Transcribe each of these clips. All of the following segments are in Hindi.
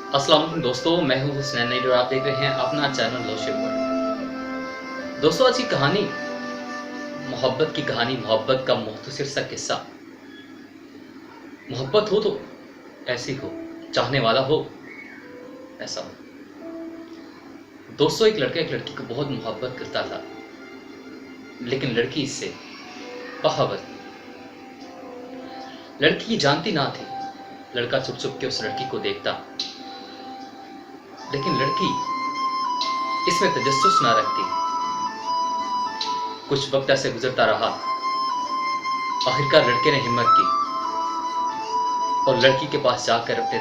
अस्सलाम वालेकुम दोस्तों, मैं हूं हुसनैन नईद और आप देख रहे हैं अपना चैनल लोशिप वर्ल्ड। दोस्तों, आज की कहानी मोहब्बत की कहानी, मोहब्बत का मुख्तसर सा किस्सा। मोहब्बत हो तो ऐसी हो, चाहने वाला हो ऐसा हो। दोस्तों, एक लड़का एक लड़की को बहुत मोहब्बत करता था, लेकिन लड़की इससे बगावत। लड़की जानती ना थी। लड़का छुप छुप के उस लड़की को देखता, लेकिन लड़की इसमें तजस्सुस ना रखती। कुछ वक्त ऐसे गुजरता रहा। आखिरकार लड़के ने हिम्मत की और लड़की के पास जाकर अपने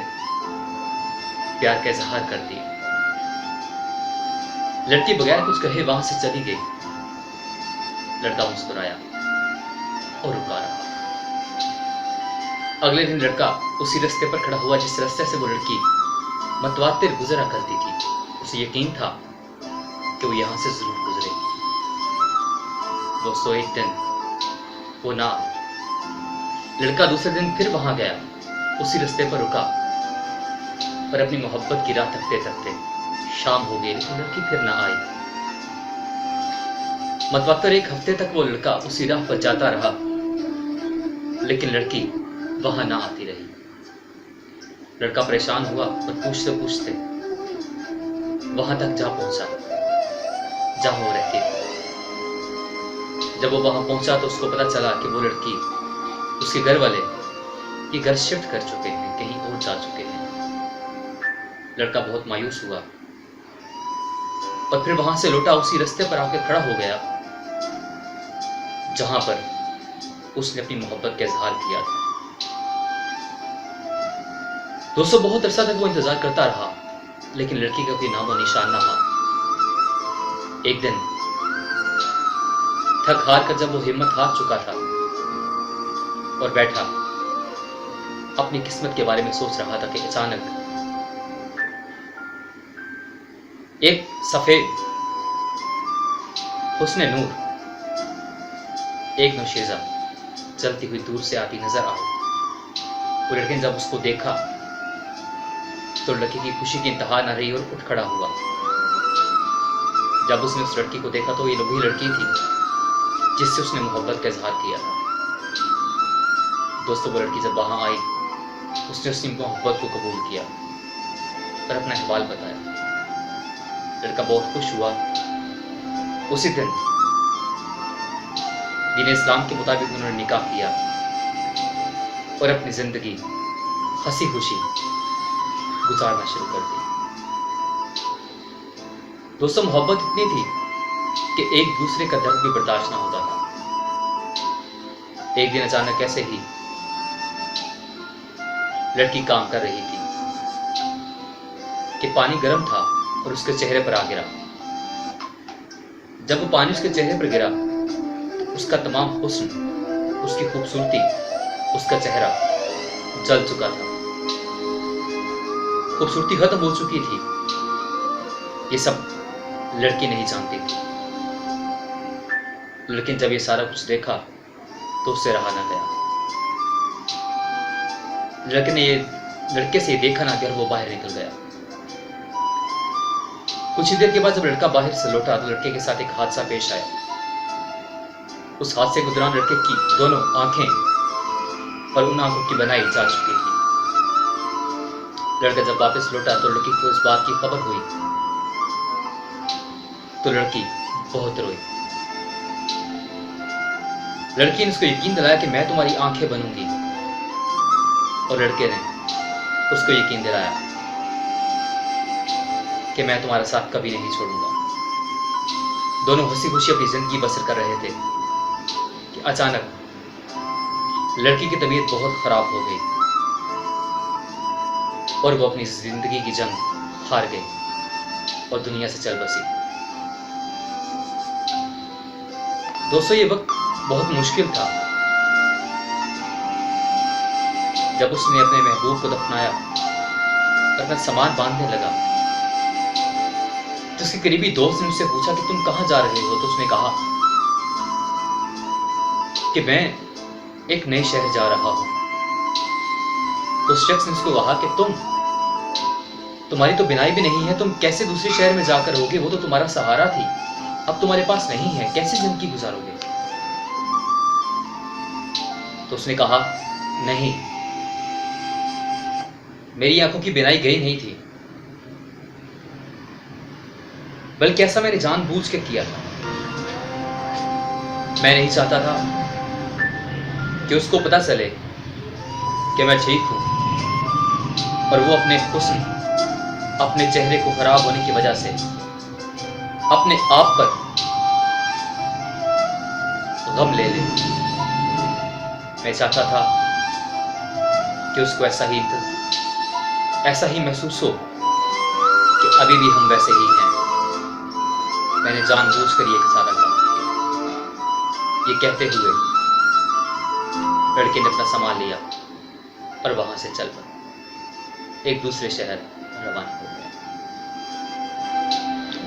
प्यार का इजहार कर दिया। लड़की बगैर कुछ कहे वहां से चली गई। लड़का मुस्कुराया और रुका रहा। अगले दिन लड़का उसी रास्ते पर खड़ा हुआ जिस रास्ते से वो लड़की मतवातिर गुजरा करती थी। उसे यकीन था कि वो यहां से जरूर गुजरेगी। दोस्तों, एक दिन वो ना लड़का दूसरे दिन फिर वहां गया, उसी रास्ते पर रुका पर अपनी मोहब्बत की राह तकते तकते शाम हो गई, लेकिन लड़की फिर ना आई। मतवातर एक हफ्ते तक वो लड़का उसी राह पर जाता रहा, लेकिन लड़की वहां ना आती रही। लड़का परेशान हुआ और पूछते पूछते वहां तक जा पहुंचा जहां वो रहती थी। जब वो वहां पहुंचा तो उसको पता चला कि वो लड़की, उसके घर वाले ये घर शिफ्ट कर चुके हैं, कहीं और जा चुके हैं। लड़का बहुत मायूस हुआ और फिर वहां से लौटा उसी रास्ते पर आकर खड़ा हो गया जहां पर उसने अपनी मोहब्बत का इजहार किया था। दोस्तों, बहुत अरसा तक वो इंतजार करता रहा, लेकिन लड़की का कोई नामो निशान ना था। एक दिन थक हार कर जब वो हिम्मत हार चुका था और बैठा अपनी किस्मत के बारे में सोच रहा था कि अचानक एक सफेद हुस्ने नूर, एक नौशीजा चलती हुई दूर से आती नजर आई। वो लड़के ने जब उसको देखा तो लड़के की खुशी की इंतहा न रही और उठ खड़ा हुआ। जब उसने उस लड़की को देखा तो ये वही लड़की थी जिससे उसने मोहब्बत का इजहार किया था। दोस्तों, वो लड़की जब वहां आई, उसने उसकी मोहब्बत को कबूल किया और अपना अहवाल बताया। लड़का बहुत खुश हुआ। उसी दिन दीन इस्लाम के मुताबिक उन्होंने निकाह किया और अपनी जिंदगी हंसी खुशी गुजारना शुरू कर दी। दोस्तों, मोहब्बत इतनी थी कि एक दूसरे का दर्द भी बर्दाश्त ना होता था। एक दिन अचानक ऐसे ही लड़की काम कर रही थी कि पानी गर्म था और उसके चेहरे पर आ गिरा। जब वो पानी उसके चेहरे पर गिरा, उसका तमाम हुस्न, उसकी खूबसूरती, उसका चेहरा जल चुका था। खूबसूरती खत्म हो चुकी थी। ये सब लड़की नहीं जानती थी, लेकिन जब ये सारा कुछ देखा तो उससे रहा ना गया। लड़के से ये देखा ना गया, वो बाहर निकल गया। कुछ ही देर के बाद जब लड़का बाहर से लौटा तो लड़के के साथ एक हादसा पेश आया। उस हादसे के दौरान लड़के की दोनों आंखें और उन आंखों की बनाई जा चुकी थी। लड़का जब वापस लौटा तो लड़की को इस बात की खबर हुई तो लड़की बहुत रोई। लड़की ने उसको यकीन दिलाया कि मैं तुम्हारी आंखें बनूंगी, और लड़के ने उसको यकीन दिलाया कि मैं तुम्हारा साथ कभी नहीं छोड़ूंगा। दोनों हंसी खुशी अपनी जिंदगी बसर कर रहे थे कि अचानक लड़की की तबीयत बहुत खराब हो गई और वो अपनी जिंदगी की जंग हार गई और दुनिया से चल बसी। दोस्तों, ये वक्त बहुत मुश्किल था। जब उसने अपने महबूब को दफनाया और अपना सामान बांधने लगा तो उसके करीबी दोस्त ने उससे पूछा कि तुम कहां जा रहे हो। तो उसने कहा कि मैं एक नए शहर जा रहा हूं। तो उस शख्स ने उसको कहा कि तुम तुम्हारी तो बिनाई भी नहीं है, तुम कैसे दूसरे शहर में जाकर रहोगे? वो तो तुम्हारा सहारा थी, अब तुम्हारे पास नहीं है, कैसे जिंदगी गुजारोगे? तो उसने कहा, नहीं, मेरी आंखों की बिनाई गई नहीं थी, बल्कि ऐसा मैंने जानबूझ कर किया था। मैं नहीं चाहता था कि उसको पता चले कि मैं ठीक हूं, और वो अपने हुस्न, अपने चेहरे को खराब होने की वजह से अपने आप पर गम ले ले। मैं चाहता था कि उसको ऐसा ही महसूस हो कि अभी भी हम वैसे ही हैं। मैंने जानबूझकर ये सारा काम किया। ये कहते हुए लड़के ने अपना सामान लिया और वहां से चल पड़ा, एक दूसरे शहर रवाना हो गया।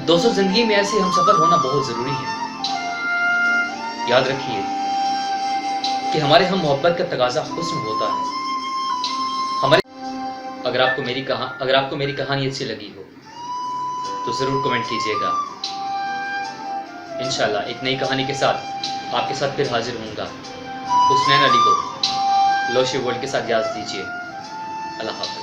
दोस्तों, जिंदगी में ऐसे हमसफर होना बहुत जरूरी है। याद रखिए कि हमारे हम मोहब्बत का तकाजा हुस्न होता है। अगर आपको मेरी कहानी अच्छी लगी हो तो जरूर कमेंट कीजिएगा। इंशाल्लाह एक नई कहानी के साथ आपके साथ फिर हाजिर होऊंगा। हुस्नैन अली को लोशी वर्ल्ड के साथ इजाज़त दीजिए। अल्लाह हाफ़िज़।